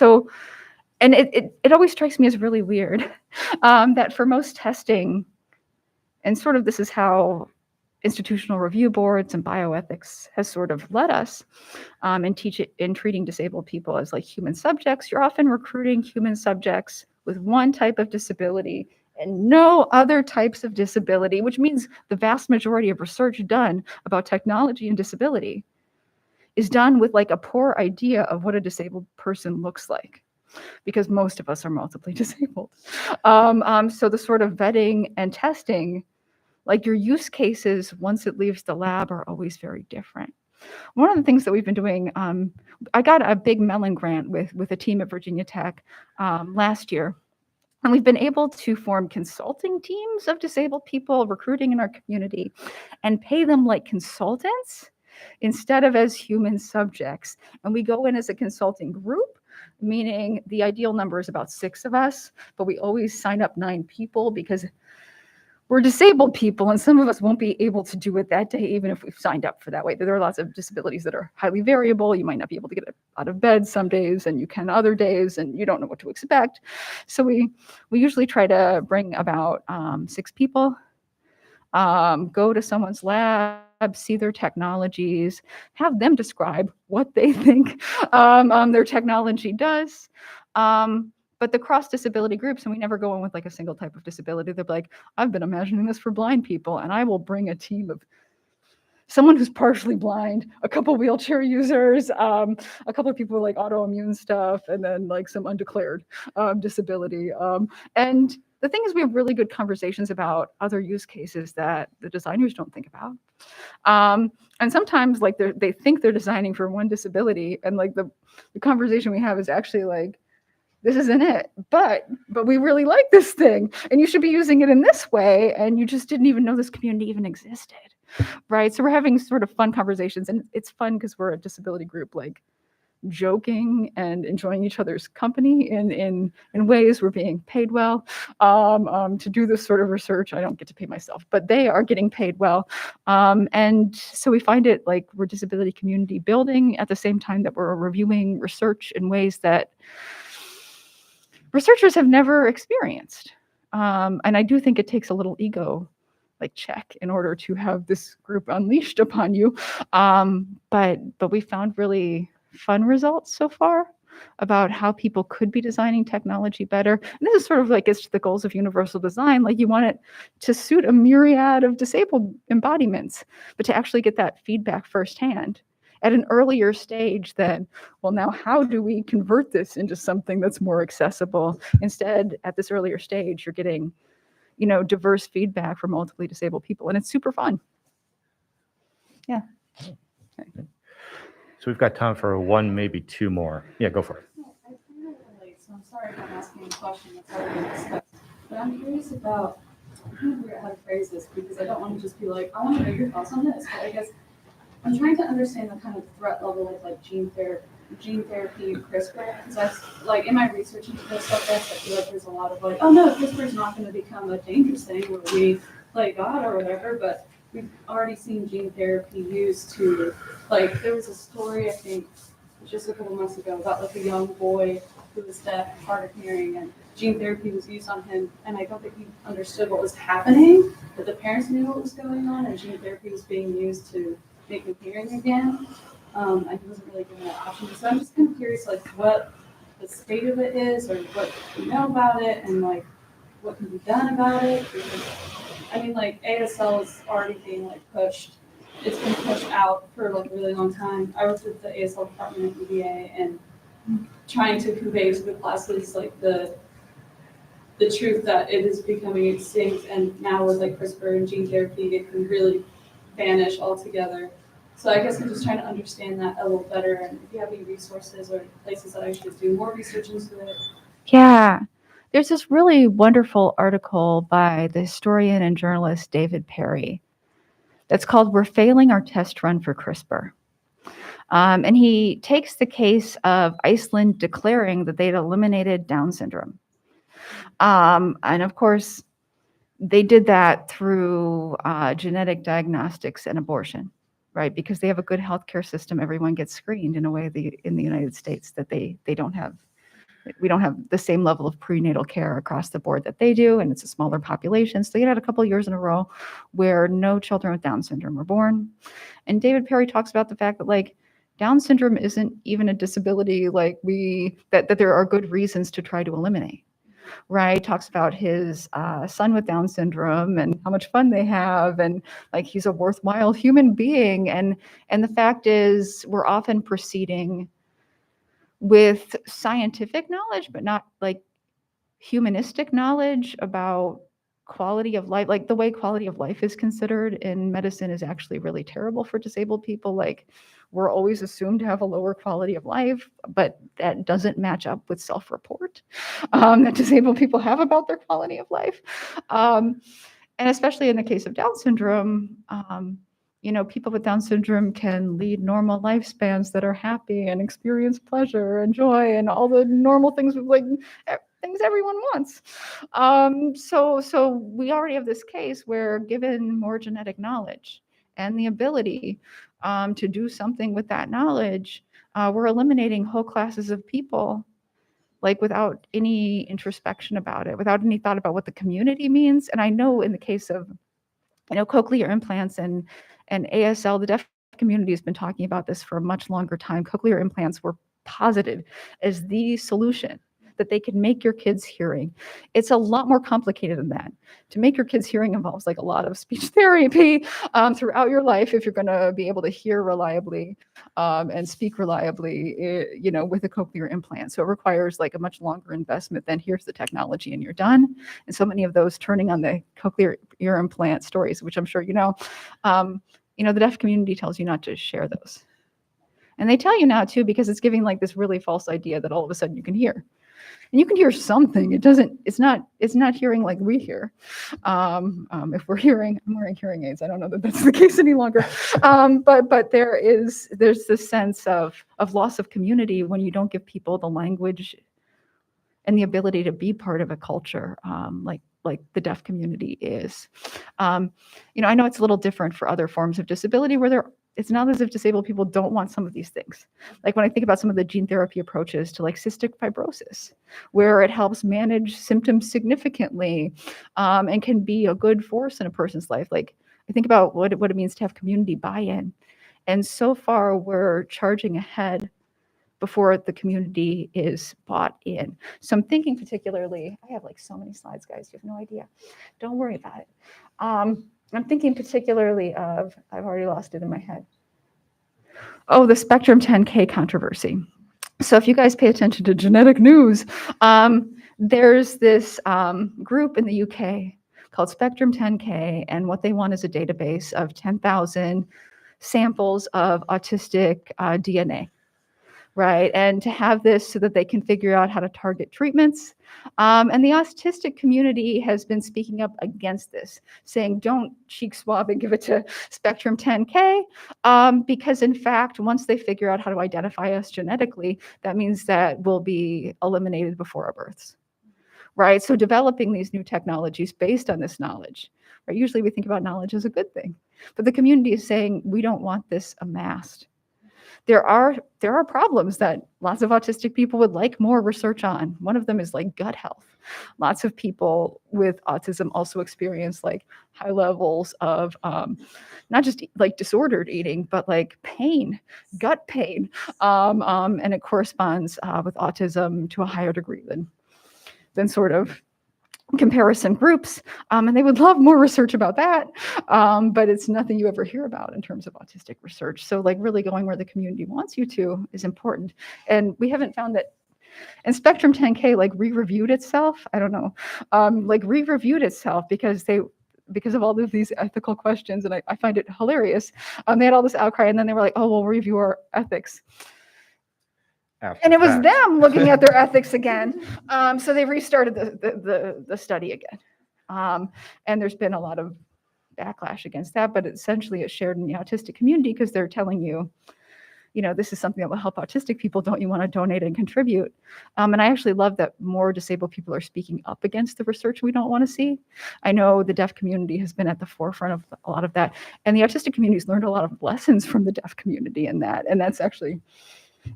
it always strikes me as really weird that for most testing, and sort of this is how institutional review boards and bioethics has sort of led us in treating disabled people as like human subjects. You're often recruiting human subjects with one type of disability and no other types of disability, which means the vast majority of research done about technology and disability is done with like a poor idea of what a disabled person looks like, because most of us are multiply disabled. So the sort of vetting and testing, like your use cases once it leaves the lab, are always very different. One of the things that we've been doing, I got a big Mellon grant with a team at Virginia Tech last year. And we've been able to form consulting teams of disabled people recruiting in our community and pay them like consultants instead of as human subjects. And we go in as a consulting group, meaning the ideal number is about 6 of us, but we always sign up 9 people because we're disabled people and some of us won't be able to do it that day, even if we've signed up for that way. There are lots of disabilities that are highly variable. You might not be able to get out of bed some days and you can other days, and you don't know what to expect. So we usually try to bring about 6 people, go to someone's lab, see their technologies, have them describe what they think their technology does. But the cross-disability groups, and we never go in with like a single type of disability. They're like, I've been imagining this for blind people, and I will bring a team of someone who's partially blind, a couple wheelchair users, a couple of people with like autoimmune stuff, and then like some undeclared disability. And the thing is, we have really good conversations about other use cases that the designers don't think about. And sometimes like they think they're designing for one disability, and like the conversation we have is actually like, this isn't it, but we really like this thing and you should be using it in this way, and you just didn't even know this community even existed, right? So we're having sort of fun conversations, and it's fun because we're a disability group, like joking and enjoying each other's company in ways we're being paid well to do this sort of research. I don't get to pay myself, but they are getting paid well. And so we find it like we're disability community building at the same time that we're reviewing research in ways that researchers have never experienced. And I do think it takes a little ego like check in order to have this group unleashed upon you. But we found really fun results so far about how people could be designing technology better. And this is sort of like it's the goals of universal design. Like you want it to suit a myriad of disabled embodiments, but to actually get that feedback firsthand at an earlier stage than, well, now how do we convert this into something that's more accessible? Instead, at this earlier stage, you're getting, diverse feedback from multiply disabled people, and it's super fun. Yeah. Okay. So we've got time for 1, maybe 2 more. Yeah, go for it. I kind of relate, so I'm sorry if I'm asking a question that's already been discussed, but I'm curious about, I'm trying to figure out how to phrase this, because I don't want to just be like, I want to know your thoughts on this, but I guess I'm trying to understand the kind of threat level of like gene therapy, CRISPR, because like in my research into this subject, I feel like there's a lot of like, oh no, CRISPR is not going to become a dangerous thing where we play God or whatever, but we've already seen gene therapy used to, like, there was a story, I think, just a couple months ago about like a young boy who was deaf, hard of hearing, and gene therapy was used on him, and I don't think he understood what was happening, but the parents knew what was going on, and gene therapy was being used to make him hearing again, and he wasn't really given that option. So I'm just kind of curious, like, what the state of it is, or what you know about it, and like what can be done about it. Because, I mean, like ASL is already being like pushed. It's been pushed out for like a really long time. I worked with the ASL department at UVA and trying to convey to the classes like the truth that it is becoming extinct, and now with like CRISPR and gene therapy, it can really vanish altogether. So I guess I'm just trying to understand that a little better, and if you have any resources or places that I should do more research into it. Yeah. There's this really wonderful article by the historian and journalist David Perry that's called "We're Failing Our Test Run for CRISPR." And he takes the case of Iceland declaring that they'd eliminated Down syndrome. And of course, they did that through genetic diagnostics and abortion, right? Because they have a good healthcare system. Everyone gets screened in a way in the United States that they don't have. We don't have the same level of prenatal care across the board that they do, and it's a smaller population. So they had a couple of years in a row where no children with Down syndrome were born. And David Perry talks about the fact that like Down syndrome isn't even a disability like that there are good reasons to try to eliminate. Right, talks about his son with Down syndrome and how much fun they have, and like he's a worthwhile human being. And the fact is, we're often proceeding with scientific knowledge, but not like humanistic knowledge about quality of life. Like the way quality of life is considered in medicine is actually really terrible for disabled people. Like we're always assumed to have a lower quality of life, but that doesn't match up with self-report that disabled people have about their quality of life. And especially in the case of Down syndrome, people with Down syndrome can lead normal lifespans that are happy and experience pleasure and joy and all the normal things things everyone wants. So we already have this case where, given more genetic knowledge and the ability to do something with that knowledge, we're eliminating whole classes of people, like without any introspection about it, without any thought about what the community means. And I know in the case of cochlear implants and ASL, the deaf community has been talking about this for a much longer time. Cochlear implants were posited as the solution that they could make your kids' hearing. It's a lot more complicated than that. To make your kids' hearing involves like a lot of speech therapy throughout your life if you're going to be able to hear reliably and speak reliably, with a cochlear implant. So it requires like a much longer investment than here's the technology and you're done. And so many of those turning on the cochlear ear implant stories, which I'm sure the deaf community tells you not to share those. And they tell you now too, because it's giving like this really false idea that all of a sudden you can hear. And you can hear something. It's not hearing like we hear. If we're hearing, I'm wearing hearing aids. I don't know that that's the case any longer. But there's this sense of loss of community when you don't give people the language and the ability to be part of a culture like the deaf community is. I know it's a little different for other forms of disability where it's not as if disabled people don't want some of these things. Like when I think about some of the gene therapy approaches to like cystic fibrosis, where it helps manage symptoms significantly and can be a good force in a person's life. Like I think about what it means to have community buy-in. And so far we're charging ahead before the community is bought in. So I'm thinking particularly, I have like so many slides, guys, you have no idea. Don't worry about it. I'm thinking particularly of, I've already lost it in my head. Oh, the Spectrum 10K controversy. So if you guys pay attention to genetic news, there's this group in the UK called Spectrum 10K, and what they want is a database of 10,000 samples of autistic DNA. Right, and to have this so that they can figure out how to target treatments. And the autistic community has been speaking up against this, saying don't cheek swab and give it to Spectrum 10K, because in fact, once they figure out how to identify us genetically, that means that we'll be eliminated before our births. Right, so developing these new technologies based on this knowledge. Right, usually we think about knowledge as a good thing, but the community is saying we don't want this amassed. There are problems that lots of autistic people would like more research on. One of them is like gut health. Lots of people with autism also experience like high levels of not just like disordered eating, but like pain, gut pain. And it corresponds with autism to a higher degree than sort of comparison groups, and they would love more research about that, but it's nothing you ever hear about in terms of autistic research. So like really going where the community wants you to is important. And we haven't found that, and Spectrum 10K like re-reviewed itself, I don't know, re-reviewed itself because of all of these ethical questions, and I find it hilarious. They had all this outcry, and then they were like, oh, we'll review our ethics. And it was them looking at their ethics again. So they restarted the study again. And there's been a lot of backlash against that, but essentially it's shared in the autistic community because they're telling you, this is something that will help autistic people. Don't you want to donate and contribute? And I actually love that more disabled people are speaking up against the research we don't want to see. I know the deaf community has been at the forefront of a lot of that, and the autistic community has learned a lot of lessons from the deaf community in that, and that's actually,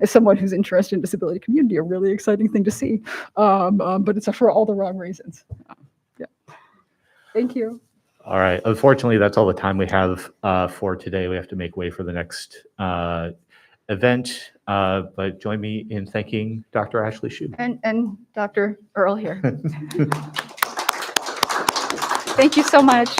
as someone who's interested in disability community, a really exciting thing to see, but it's for all the wrong reasons. Yeah. Thank you. All right. Unfortunately, that's all the time we have for today. We have to make way for the next event, but join me in thanking Dr. Ashley Shew. And Dr. Earl here. Thank you so much.